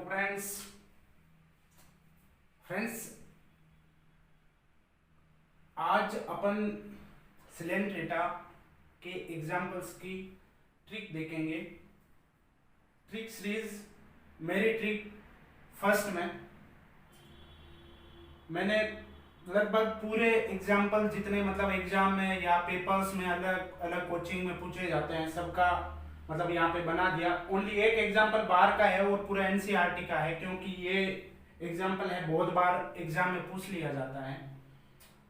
Hello friends आज अपन silent data के examples की ट्रिक देखेंगे। ट्रिक सीरीज मेरी ट्रिक फर्स्ट में मैंने लगभग पूरे एग्जाम्पल जितने मतलब एग्जाम में या पेपर्स में अलग अलग कोचिंग में पूछे जाते हैं सबका मतलब यहाँ पे बना दिया। ओनली एक एग्जाम्पल बाहर का है और पूरा एनसीईआरटी का है, क्योंकि ये एग्जाम्पल है बहुत बार एग्जाम में पूछ लिया जाता है।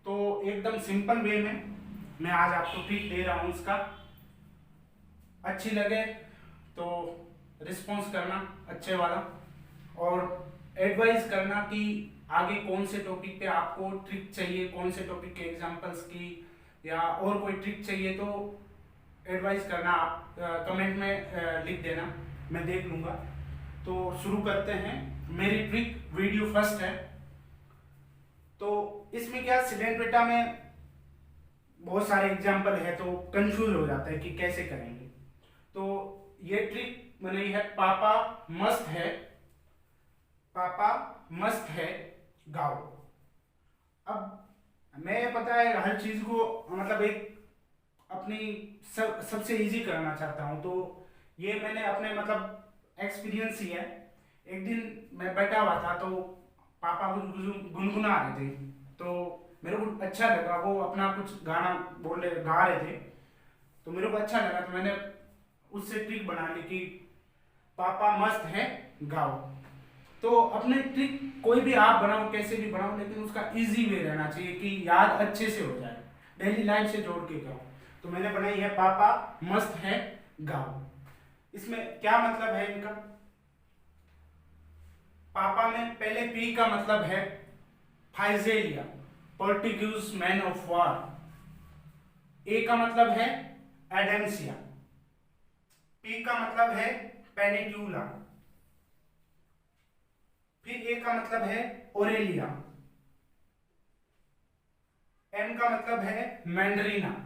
तो एकदम सिंपल वे में मैं आज आपको ट्रिक दे रहा हूँ। इसका अच्छी लगे तो रिस्पॉन्स करना अच्छे वाला और एडवाइस करना कि आगे कौन से टॉपिक पे आपको ट्रिक चाहिए, कौन से टॉपिक के एग्जांपल्स की या और कोई ट्रिक चाहिए तो एडवाइस करना। आप कमेंट में लिख देना, मैं देख लूँगा। तो शुरू करते हैं। मेरी ट्रिक वीडियो फर्स्ट है। तो इसमें क्या सिलेंट डेटा में बहुत सारे एग्जाम्पल है तो कंफ्यूज हो जाता है कि कैसे करेंगे। तो ये ट्रिक बनाई है पापा मस्त है, पापा मस्त है गाओ। अब मैं पता है हर चीज को मतलब एक अपनी सबसे इजी करना चाहता हूँ। तो ये मैंने अपने मतलब एक्सपीरियंस ही है। एक दिन मैं बैठा हुआ था तो पापा कुछ गुनगुना रहे थे तो मेरे को अच्छा लगा। वो अपना कुछ गाना गा रहे थे तो मेरे को अच्छा लगा, तो मैंने उससे ट्रिक बना ली कि पापा मस्त है गाओ। तो अपने ट्रिक कोई भी आप बनाओ, कैसे भी बनाओ, लेकिन उसका इजी वे रहना चाहिए कि याद अच्छे से हो जाए, डेली लाइफ से जोड़ के करो। तो मैंने बनाई है पापा मस्त है गाओ। इसमें क्या मतलब है इनका? पापा में पहले पी का मतलब है Physalia, Portuguese man of war. A का मतलब है एडेंसिया। पी का मतलब है पेनिट्यूला। फिर ए का मतलब है ओरेलिया। एम का मतलब है मैंडरीना।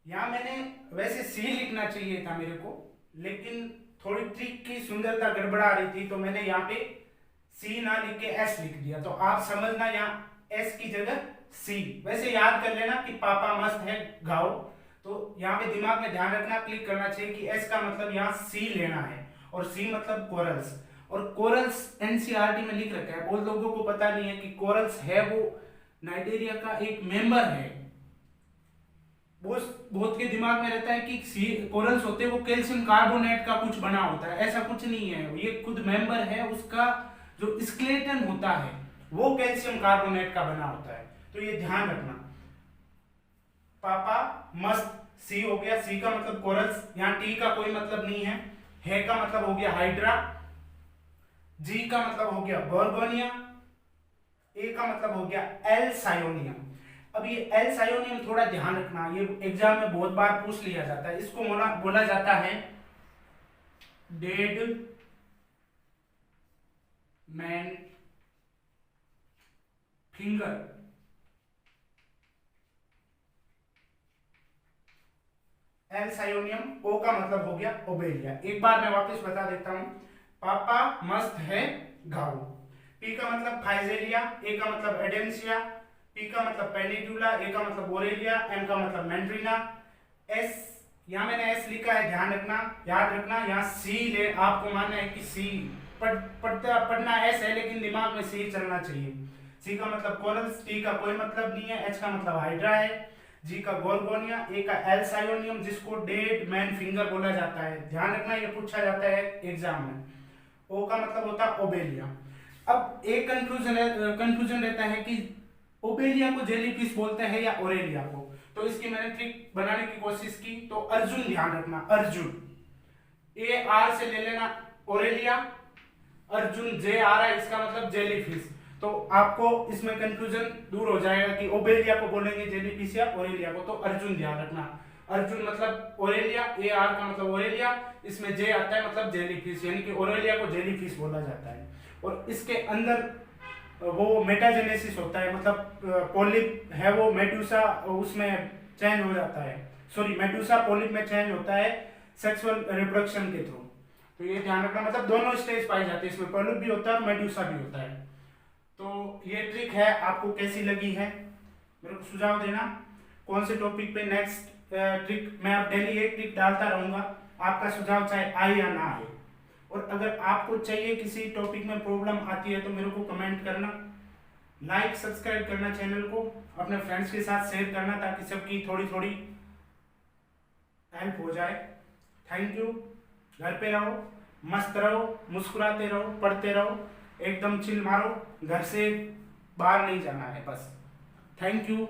यहां मैंने वैसे सी लिखना चाहिए था मेरे को, लेकिन थोड़ी ट्रिक की सुंदरता गड़बड़ा रही थी तो मैंने यहाँ पे सी ना लिख के एस लिख दिया। तो आप समझना यहाँ एस की जगह सी। वैसे याद कर लेना कि पापा मस्त है गाओ। तो यहाँ पे दिमाग में ध्यान रखना, क्लिक करना चाहिए कि एस का मतलब यहाँ सी लेना है और सी मतलब कोरल्स। और कोरल्स एनसीईआरटी में लिख रखा है, बहुत लोगों को पता नहीं है कि कोरल्स है वो नाइजीरिया का एक मेंबर है। बहुत के दिमाग में रहता है कि कोरल्स होते हैं वो कैल्शियम कार्बोनेट का कुछ बना होता है। ऐसा कुछ नहीं है, ये खुद मेंबर है। उसका जो स्केलेटन होता है वो कैल्शियम कार्बोनेट का बना होता है। तो ये ध्यान रखना। पापा मस्त सी हो गया, सी का मतलब कोरल्स। यहाँ टी का कोई मतलब नहीं है का मतलब हो गया हाइड्रा। जी का मतलब हो गया गोर्गोनिया। ए का मतलब हो गया एल सायोनियम। अब ये एल सायोनियम थोड़ा ध्यान रखना, ये एग्जाम में बहुत बार पूछ लिया जाता है। इसको बोला जाता है डेड मैन फिंगर। एल सायोनियम। ओ का मतलब हो गया ओबेलिया। एक बार मैं वापस बता देता हूं। पापा मस्त है गाओ। पी का मतलब फाइजेलिया। ए का मतलब एडेंसिया। पी का मतलब पेनिट्यूला। ए का मतलब ओरेलिया। एम का मतलब मैंड्रीना। एस यहां मैंने एस लिखा है, ध्यान रखना, याद रखना। यहाँ सी ले आपको मानना है कि सी पढ़ना एस है लेकिन दिमाग में सी चलना चाहिए। सी का मतलब कोरल्स। टी का कोई मतलब नहीं है। एच का मतलब हाइड्रा है। जी का गोर्गोनिया। ए का एल सायोनियम जिसको डेड मैन फिंगर बोला जाता है। ध्यान रखना, ये पूछा जाता है एग्जाम में। ओ का मतलब होता है ओबेलिया। अब एक कंफ्यूजन रहता है कि ओबेलिया को जेलीफिश बोलते हैं या ओरेलिया को। तो इसकी मैंने ट्रिक बनाने की कोशिश की। तो अर्जुन ध्यान रखना, अर्जुन ए आर से ले लेना ओरेलिया। अर्जुन जे आ रहा है, इसका मतलब जेलीफिश। तो आपको इसमें कंफ्यूजन दूर हो जाएगा कि ओबेलिया को बोलेंगे जेलीफिश या ओरेलिया को। तो अर्जुन ध्यान रखना, अर्जुन मतलब ओरेलिया। ए आर का मतलब ओरेलिया, इसमें जे आता है मतलब जेलीफिश, यानी कि ओरेलिया को जेलीफिश बोला जाता है। और इसके अंदर वो मेटाजेनेसिस होता है, मतलब पॉलिप है वो मेडूसा उसमें चेंज हो जाता है। सॉरी, मेडूसा पॉलिप में चेंज होता है सेक्सुअल रिप्रोडक्शन के थ्रू। तो ये ध्यान रखना, मतलब दोनों स्टेज पाई जाती है इसमें, पॉलिप भी होता है और मेड्यूसा भी होता है। तो ये ट्रिक है, आपको कैसी लगी है मेरे को सुझाव देना, कौन से टॉपिक पे नेक्स्ट ट्रिक। मैं अब डेली एक ट्रिक डालता रहूंगा, आपका सुझाव चाहे आए या ना आए। और अगर आपको चाहिए किसी टॉपिक में प्रॉब्लम आती है तो मेरे को कमेंट करना, लाइक सब्सक्राइब करना चैनल को, अपने फ्रेंड्स के साथ शेयर करना ताकि सबकी थोड़ी थोड़ी हेल्प हो जाए। Thank you. घर पे रहो, मस्त रहो, मुस्कुराते रहो, पढ़ते रहो, एकदम चिल मारो, घर से बाहर नहीं जाना है बस। Thank you.